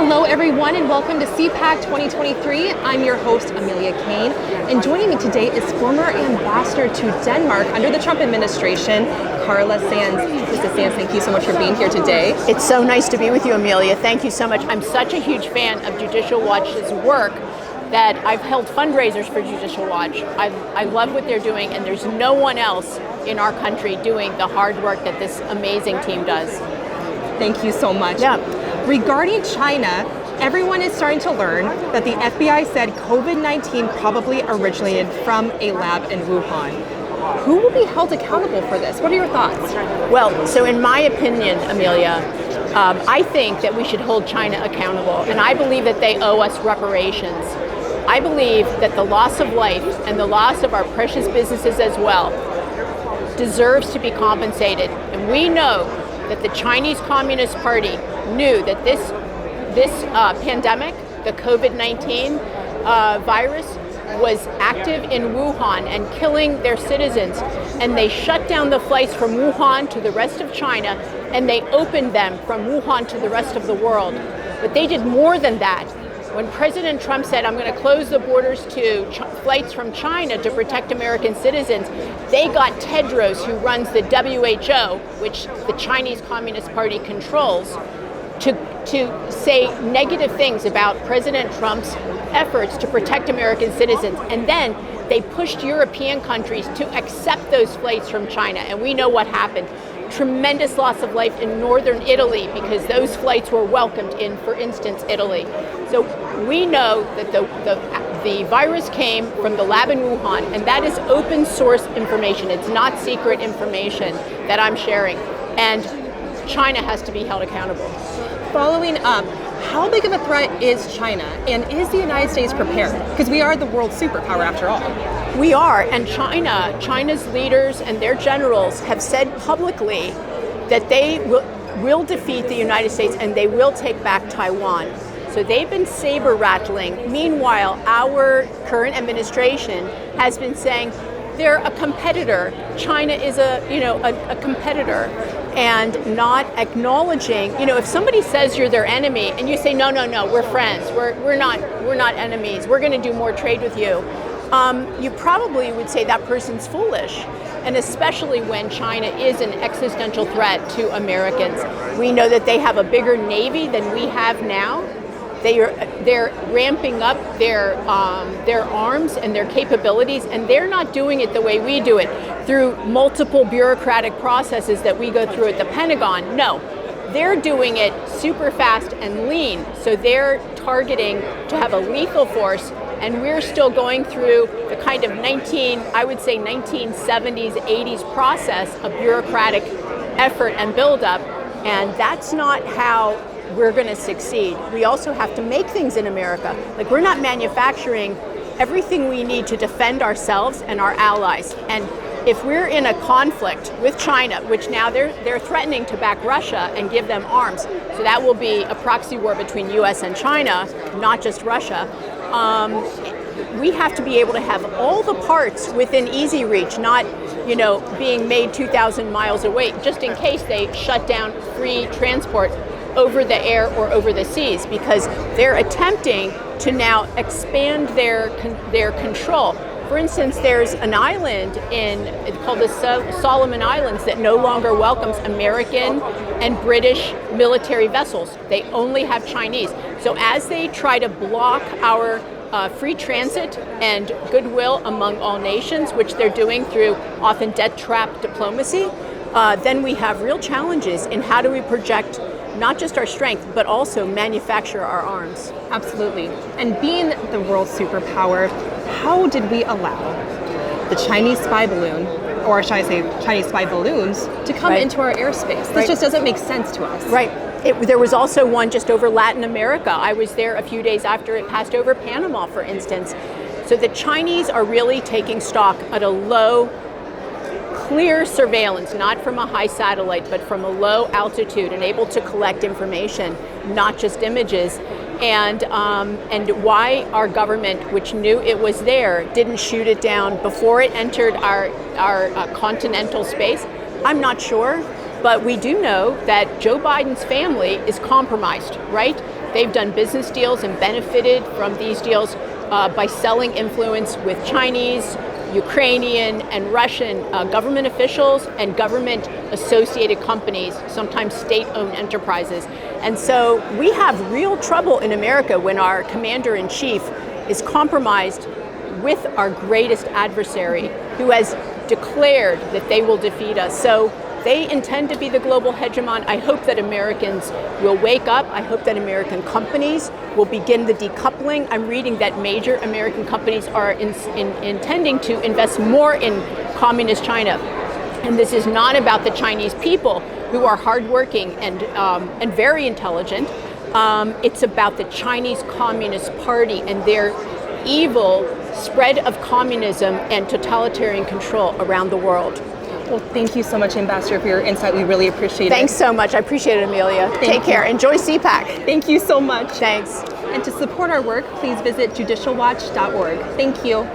Hello everyone and welcome to CPAC 2023. I'm your host Amelia Kane, and joining me today is former ambassador to Denmark under the Trump administration, Carla Sands. Mrs. Sands, thank you so much for being here today. It's so nice to be with you, Amelia. Thank you so much. I'm such a huge fan of Judicial Watch's work that I've held fundraisers for Judicial Watch. I love what they're doing, and there's no one else in our country doing the hard work that this amazing team does. Thank you so much. Yeah. Regarding China, everyone is starting to learn that the FBI said COVID-19 probably originated from a lab in Wuhan. Who will be held accountable for this? What are your thoughts? Well, so in my opinion, Amelia, I think that we should hold China accountable, and I believe that they owe us reparations. I believe that the loss of life and the loss of our precious businesses as well deserves to be compensated. And we know that the Chinese Communist Party knew that this pandemic, the COVID-19 virus, was active in Wuhan and killing their citizens. And they shut down the flights from Wuhan to the rest of China, and they opened them from Wuhan to the rest of the world. But they did more than that. When President Trump said, I'm going to close the borders to flights from China to protect American citizens, they got Tedros, who runs the WHO, which the Chinese Communist Party controls, to say negative things about President Trump's efforts to protect American citizens. And then they pushed European countries to accept those flights from China. And we know what happened. Tremendous loss of life in northern Italy because those flights were welcomed in, for instance, Italy. So we know that the virus came from the lab in Wuhan, and that is open source information. It's not secret information that I'm sharing. And China has to be held accountable. Following up, how big of a threat is China, and is the United States prepared? Because we are the world superpower after all. We are, and China's leaders and their generals have said publicly that they will defeat the United States and they will take back Taiwan. So they've been saber rattling. Meanwhile, our current administration has been saying they're a competitor. China is a competitor, and not acknowledging, if somebody says you're their enemy and you say, no, we're friends, we're not enemies, we're going to do more trade with you, you probably would say that person's foolish. And especially when China is an existential threat to Americans. We know that they have a bigger Navy than we have now. They're ramping up their arms and their capabilities, and they're not doing it the way we do it, through multiple bureaucratic processes that we go through at the Pentagon. No, they're doing it super fast and lean. So they're targeting to have a lethal force, and we're still going through the kind of 1970s, 80s process of bureaucratic effort and buildup, and that's not how we're going to succeed. We also have to make things in America. Like, we're not manufacturing everything we need to defend ourselves and our allies. And if we're in a conflict with China, which now they're threatening to back Russia and give them arms, so that will be a proxy war between US and China, not just Russia. We have to be able to have all the parts within easy reach, not being made 2,000 miles away, just in case they shut down free transport over the air or over the seas, because they're attempting to now expand their control. For instance, there's an island called the Solomon Islands that no longer welcomes American and British military vessels. They only have Chinese. So as they try to block our free transit and goodwill among all nations, which they're doing through often debt trap diplomacy, then we have real challenges in how do we project not just our strength, but also manufacture our arms. Absolutely. And being the world superpower, how did we allow the Chinese spy balloon, or should I say Chinese spy balloons, to come into our airspace? This just doesn't make sense to us. Right. There was also one just over Latin America. I was there a few days after it passed over Panama, for instance. So the Chinese are really taking stock at a low, clear surveillance, not from a high satellite, but from a low altitude, and able to collect information, not just images. And why our government, which knew it was there, didn't shoot it down before it entered our continental space, I'm not sure. But we do know that Joe Biden's family is compromised, right? They've done business deals and benefited from these deals by selling influence with Chinese, Ukrainian, and Russian government officials and government-associated companies, sometimes state-owned enterprises. And so we have real trouble in America when our commander-in-chief is compromised with our greatest adversary, who has declared that they will defeat us. So they intend to be the global hegemon. I hope that Americans will wake up. I hope that American companies will begin the decoupling. I'm reading that major American companies are intending to invest more in communist China. And this is not about the Chinese people, who are hardworking and very intelligent. It's about the Chinese Communist Party and their evil spread of communism and totalitarian control around the world. Well, thank you so much, Ambassador, for your insight. We really appreciate it. Thanks so much. I appreciate it, Amelia. Take care. Enjoy CPAC. Thank you so much. Thanks. And to support our work, please visit judicialwatch.org. Thank you.